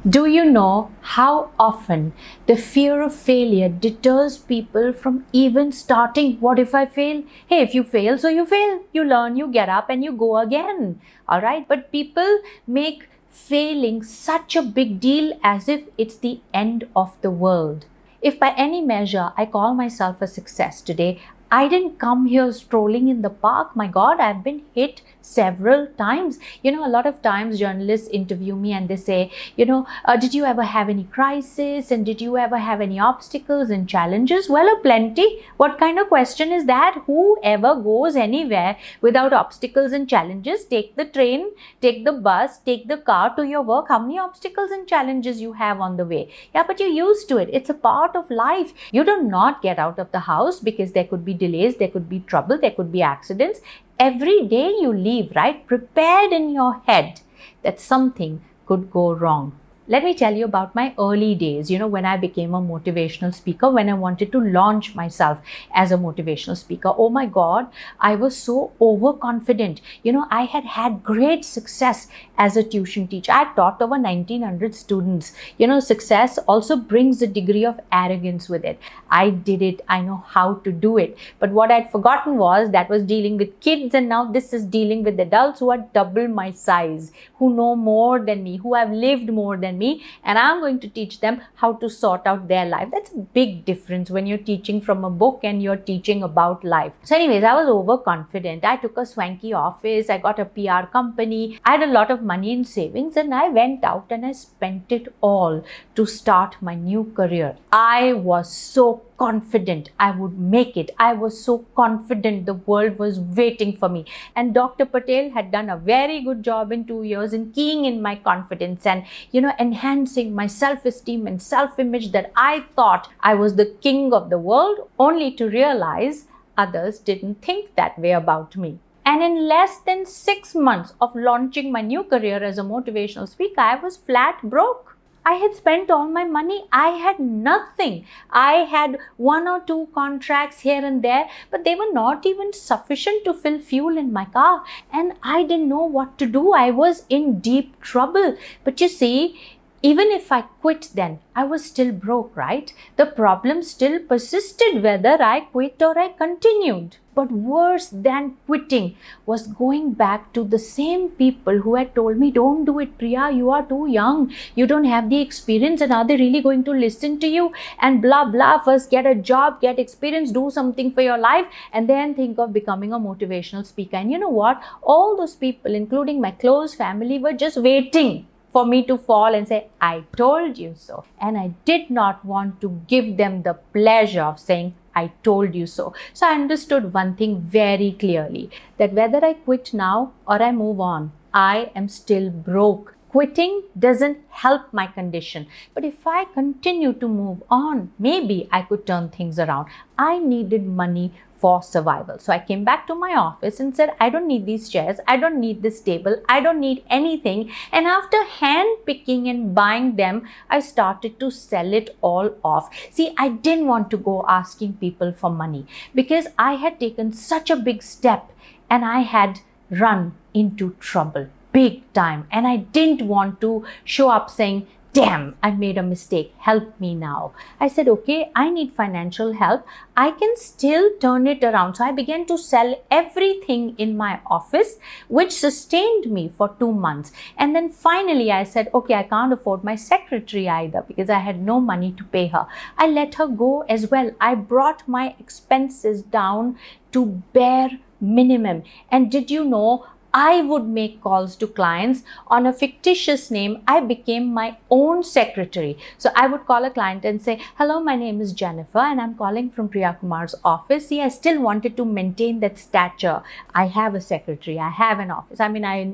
Do you know how often the fear of failure deters people from even starting? What if I fail? Hey, if you fail, so you fail. You learn, you get up, and you go again. All right. But people make failing such a big deal as if it's the end of the world. If by any measure I call myself a success today, I didn't come here strolling in the park. My God, I've been hit several times. A lot of times journalists interview me and they say, did you ever have any crisis? And did you ever have any obstacles and challenges? Well, plenty. What kind of question is that? Whoever goes anywhere without obstacles and challenges, take the train, take the bus, take the car to your work. How many obstacles and challenges you have on the way? Yeah, but you're used to it. It's a part of life. You do not get out of the house because there could be delays, there could be trouble, there could be accidents. Every day you leave, right, prepared in your head that something could go wrong. Let me tell you about my early days, when I became a motivational speaker, when I wanted to launch myself as a motivational speaker. Oh my God, I was so overconfident. I had had great success as a tuition teacher. I taught over 1900 students. Success also brings a degree of arrogance with it. I did it. I know how to do it. But what I'd forgotten was that was dealing with kids, and now this is dealing with adults who are double my size, who know more than me, who have lived more than me, and I'm going to teach them how to sort out their life. That's a big difference when you're teaching from a book and you're teaching about life. So anyways, I was overconfident. I took a swanky office. I got a PR company. I had a lot of money in savings, and I went out and I spent it all to start my new career. I was so confident I would make it. I was so confident the world was waiting for me. And Dr. Patel had done a very good job in 2 years in keying in my confidence and, enhancing my self-esteem and self-image, that I thought I was the king of the world, only to realize others didn't think that way about me. And in less than 6 months of launching my new career as a motivational speaker, I was flat broke. I had spent all my money. I had nothing. I had 1 or 2 contracts here and there, but they were not even sufficient to fill fuel in my car. And I didn't know what to do. I was in deep trouble. But you see, even if I quit then, I was still broke, right? The problem still persisted whether I quit or I continued. But worse than quitting was going back to the same people who had told me, don't do it, Priya, you are too young. You don't have the experience, and are they really going to listen to you? And blah, blah, first get a job, get experience, do something for your life, and then think of becoming a motivational speaker. And you know what? All those people, including my close family, were just waiting for me to fall and say, I told you so. And I did not want to give them the pleasure of saying, I told you so. So I understood one thing very clearly, that whether I quit now or I move on, I am still broke. Quitting doesn't help my condition. But if I continue to move on, maybe I could turn things around. I needed money for survival. So I came back to my office and said, I don't need these chairs. I don't need this table. I don't need anything. And after hand picking and buying them, I started to sell it all off. See, I didn't want to go asking people for money because I had taken such a big step and I had run into trouble big time. And I didn't want to show up saying, damn, I made a mistake. Help me now. I said, okay, I need financial help. I can still turn it around. So I began to sell everything in my office, which sustained me for 2 months. And then finally I said, okay, I can't afford my secretary either because I had no money to pay her. I let her go as well. I brought my expenses down to bare minimum. And did you know, I would make calls to clients on a fictitious name. I became my own secretary. So I would call a client and say, hello, my name is Jennifer and I'm calling from Priya Kumar's office. See, I still wanted to maintain that stature. I have a secretary. I have an office. I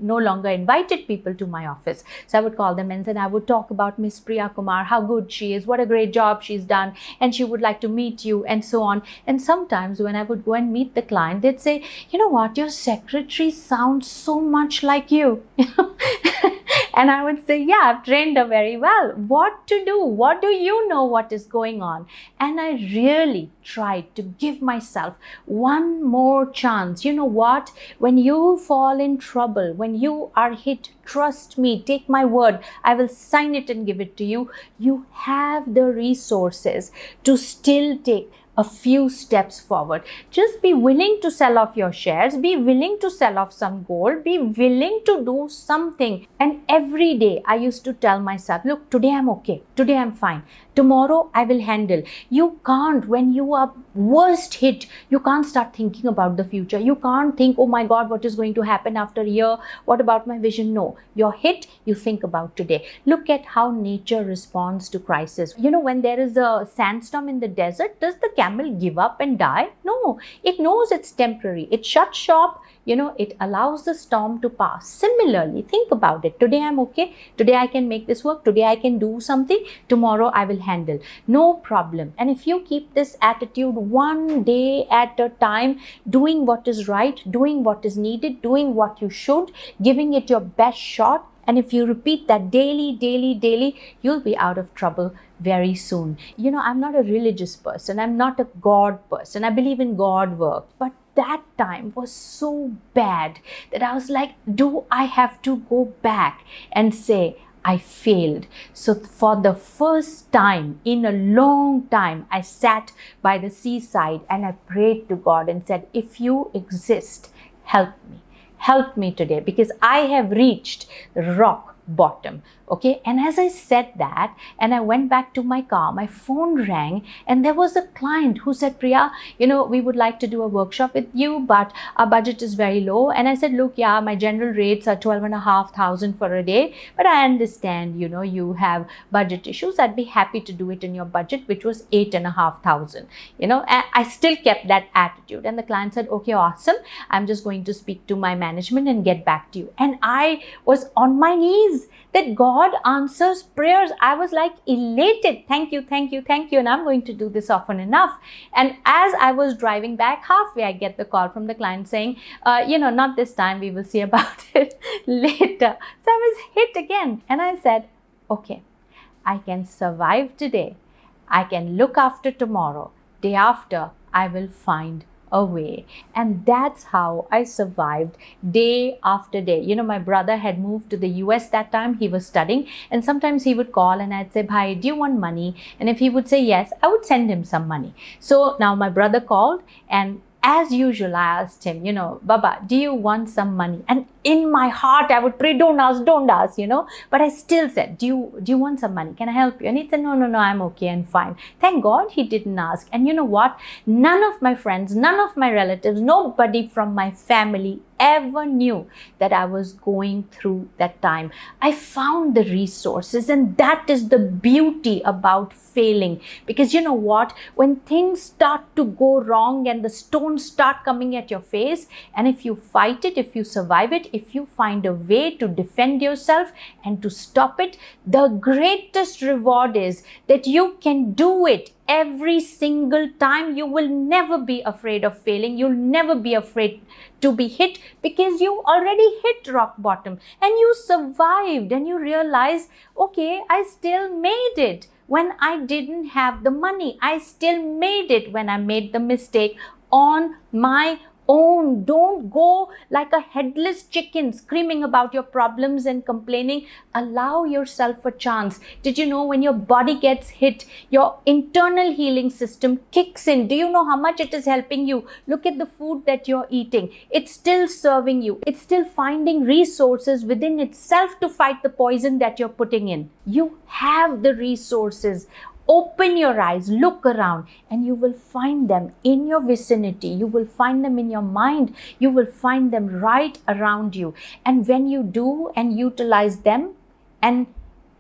no longer invited people to my office. So I would call them and then I would talk about Miss Priya Kumar, how good she is, what a great job she's done, and she would like to meet you, and so on. And sometimes when I would go and meet the client, they'd say, you know what, your secretary sounds so much like you. And I would say, yeah, I've trained her very well. What to do? What do you know what is going on? And I really tried to give myself one more chance. You know what? When you fall in trouble, when you are hit, trust me, take my word, I will sign it and give it to you. You have the resources to still take a few steps forward. Just be willing to sell off your shares, be willing to sell off some gold, be willing to do something. And every day I used to tell myself, look, today I'm okay, today I'm fine, tomorrow I will handle. You can't, when you are worst hit, you can't start thinking about the future. You can't think, oh my God, what is going to happen after a year? What about my vision? No, you're hit, you think about today. Look at how nature responds to crisis. You know, when there is a sandstorm in the desert, does the camel give up and die? No, it knows it's temporary. It shuts shop, it allows the storm to pass. Similarly, think about it. Today I'm okay. Today I can make this work. Today I can do something. Tomorrow I will handle. No problem. And if you keep this attitude one day at a time, doing what is right, doing what is needed, doing what you should, giving it your best shot, and if you repeat that daily, you'll be out of trouble very soon. I'm not a religious person. I'm not a God person. I believe in God work. But that time was so bad that I was like, do I have to go back and say, I failed? So for the first time in a long time, I sat by the seaside and I prayed to God and said, if you exist, help me. Help me today, because I have reached rock bottom. Okay. And as I said that, and I went back to my car, my phone rang, and there was a client who said, Priya, we would like to do a workshop with you, but our budget is very low. And I said, look, yeah, my general rates are 12,500 for a day, but I understand, you have budget issues. I'd be happy to do it in your budget, which was 8,500. I still kept that attitude. And the client said, okay, awesome. I'm just going to speak to my management and get back to you. And I was on my knees that God answers prayers. I was like elated. Thank you. And I'm going to do this often enough. And as I was driving back halfway, I get the call from the client saying, not this time, we will see about it later. So I was hit again. And I said, okay, I can survive today. I can look after tomorrow. Day after, I will find a way. And that's how I survived day after day. My brother had moved to the US that time. He was studying, and sometimes he would call and I'd say, Bhai, do you want money? And if he would say yes, I would send him some money. So now my brother called, and as usual, I asked him, Baba, do you want some money? And in my heart, I would pray, don't ask, but I still said, do you want some money? Can I help you? And he said, no, I'm okay and fine. Thank God he didn't ask. And you know what? None of my friends, none of my relatives, nobody from my family ever knew that I was going through that time. I found the resources, and that is the beauty about failing. Because you know what? When things start to go wrong and the stones start coming at your face, and if you fight it, if you survive it, if you find a way to defend yourself and to stop it, the greatest reward is that you can do it every single time. You will never be afraid of failing. You'll never be afraid to be hit, because you already hit rock bottom and you survived, and you realize, okay, I still made it when I didn't have the money. I still made it when I made the mistake on my own. Don't go like a headless chicken screaming about your problems and complaining. Allow yourself a chance. Did you know when your body gets hit, your internal healing system kicks in? Do you know how much it is helping you? Look at the food that you're eating. It's still serving you. It's still finding resources within itself to fight the poison that you're putting in. You have the resources. Open your eyes, look around, and you will find them in your vicinity. You will find them in your mind. You will find them right around you. And when you do and utilize them, and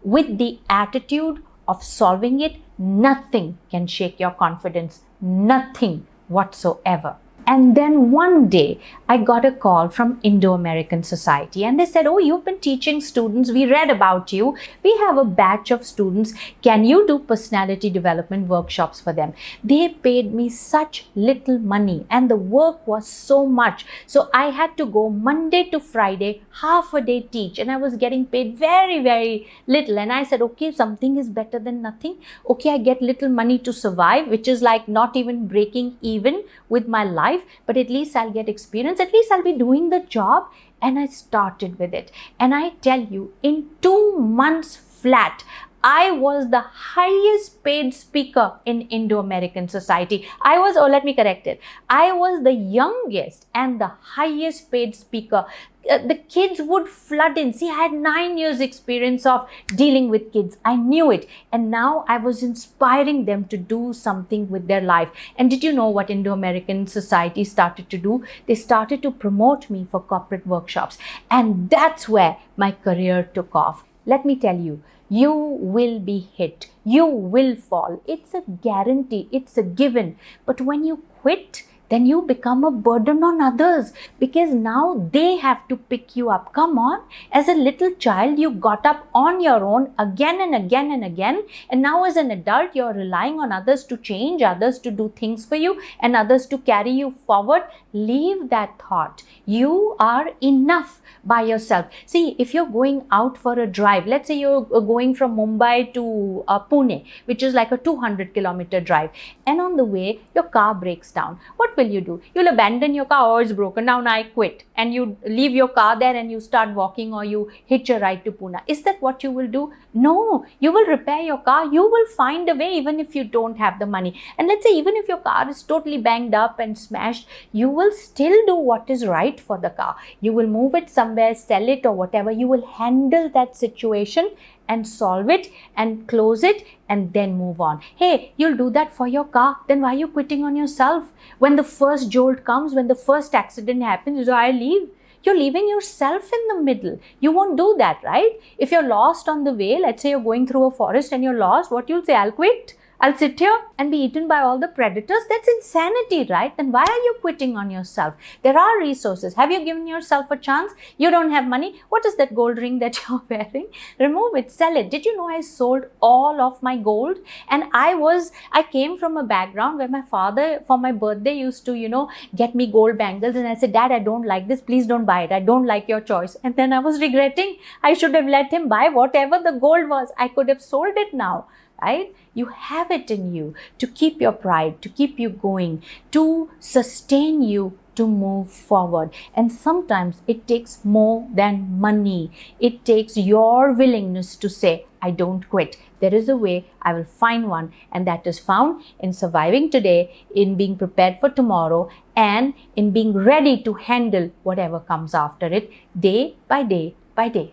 with the attitude of solving it, nothing can shake your confidence. Nothing whatsoever. And then one day, I got a call from Indo-American Society, and they said, "Oh, you've been teaching students. We read about you. We have a batch of students. Can you do personality development workshops for them?" They paid me such little money, and the work was so much. So I had to go Monday to Friday, half a day teach, and I was getting paid very, very little. And I said, okay, something is better than nothing. Okay, I get little money to survive, which is like not even breaking even with my life, but at least I'll get experience, at least I'll be doing the job. And I started with it. And I tell you, in 2 months flat, I was the highest paid speaker in Indo-American Society. Let me correct it. I was the youngest and the highest paid speaker. The kids would flood in. See, I had 9 years experience of dealing with kids. I knew it. And now I was inspiring them to do something with their life. And did you know what Indo-American Society started to do? They started to promote me for corporate workshops. And that's where my career took off. Let me tell you, you will be hit. You will fall. It's a guarantee. It's a given. But when you quit, then you become a burden on others, because now they have to pick you up. Come on, as a little child, you got up on your own again and again and again. And now as an adult, you're relying on others to change, others to do things for you, and others to carry you forward. Leave that thought. You are enough by yourself. See, if you're going out for a drive, let's say you're going from Mumbai to Pune, which is like a 200-kilometer drive. And on the way, your car breaks down. What will you do? You'll abandon your car. "Oh, it's broken down, I quit." And you leave your car there and you start walking, or you hitch a ride to Pune. Is that what you will do? No, you will repair your car. You will find a way, even if you don't have the money. And let's say even if your car is totally banged up and smashed, you will still do what is right for the car. You will move it somewhere, sell it, or whatever. You will handle that situation and solve it and close it and then move on. Hey, you'll do that for your car. Then why are you quitting on yourself? When the first jolt comes, when the first accident happens, I leave. You're leaving yourself in the middle. You won't do that, right? If you're lost on the way, let's say you're going through a forest and you're lost, what you'll say? "I'll quit. I'll sit here and be eaten by all the predators." That's insanity, right? Then why are you quitting on yourself? There are resources. Have you given yourself a chance? You don't have money. What is that gold ring that you're wearing? Remove it, sell it. Did you know I sold all of my gold? And I came from a background where my father, for my birthday, used to, get me gold bangles. And I said, "Dad, I don't like this. Please don't buy it. I don't like your choice." And then I was regretting. I should have let him buy whatever the gold was. I could have sold it now. Right? You have it in you to keep your pride, to keep you going, to sustain you to move forward. And sometimes it takes more than money. It takes your willingness to say, "I don't quit. There is a way. I will find one." And that is found in surviving today, in being prepared for tomorrow, and in being ready to handle whatever comes after it, day by day by day.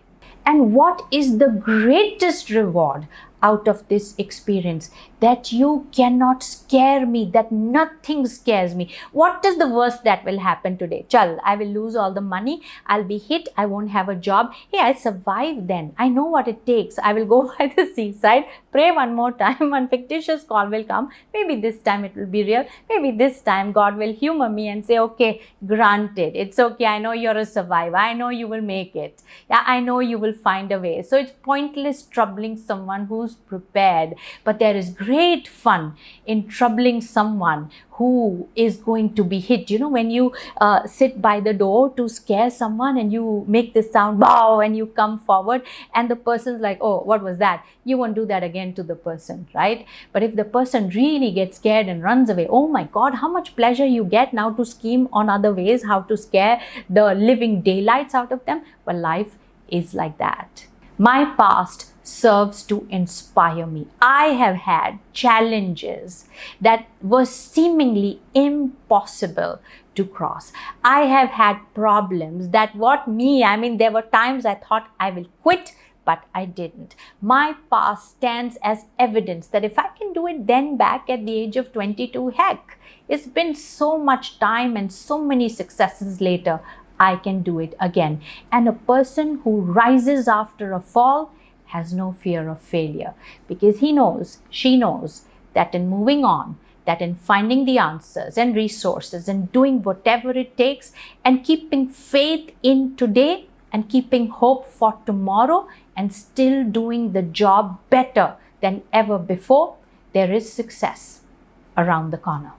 And what is the greatest reward out of this experience? That you cannot scare me, that nothing scares me. What is the worst that will happen today? Chal, I will lose all the money, I'll be hit, I won't have a job. Hey, I survived then. I know what it takes. I will go by the seaside, pray one more time, one fictitious call will come. Maybe this time it will be real. Maybe this time God will humor me and say, "Okay, granted, it's okay. I know you're a survivor. I know you will make it. Yeah, I know you will find a way." So it's pointless troubling someone who's prepared, but there is great fun in troubling someone who is going to be hit. When you sit by the door to scare someone and you make this sound, "bow," and you come forward and the person's like, "Oh, what was that?" You won't do that again to the person, right? But if the person really gets scared and runs away, oh my God, how much pleasure you get now to scheme on other ways, how to scare the living daylights out of them. But life is like that. My past serves to inspire me. I have had challenges that were seemingly impossible to cross. I have had problems that there were times I thought I will quit, but I didn't. My past stands as evidence that if I can do it then back at the age of 22, heck, it's been so much time and so many successes later, I can do it again. And a person who rises after a fall has no fear of failure, because he knows, she knows that in moving on, that in finding the answers and resources and doing whatever it takes and keeping faith in today and keeping hope for tomorrow and still doing the job better than ever before, there is success around the corner.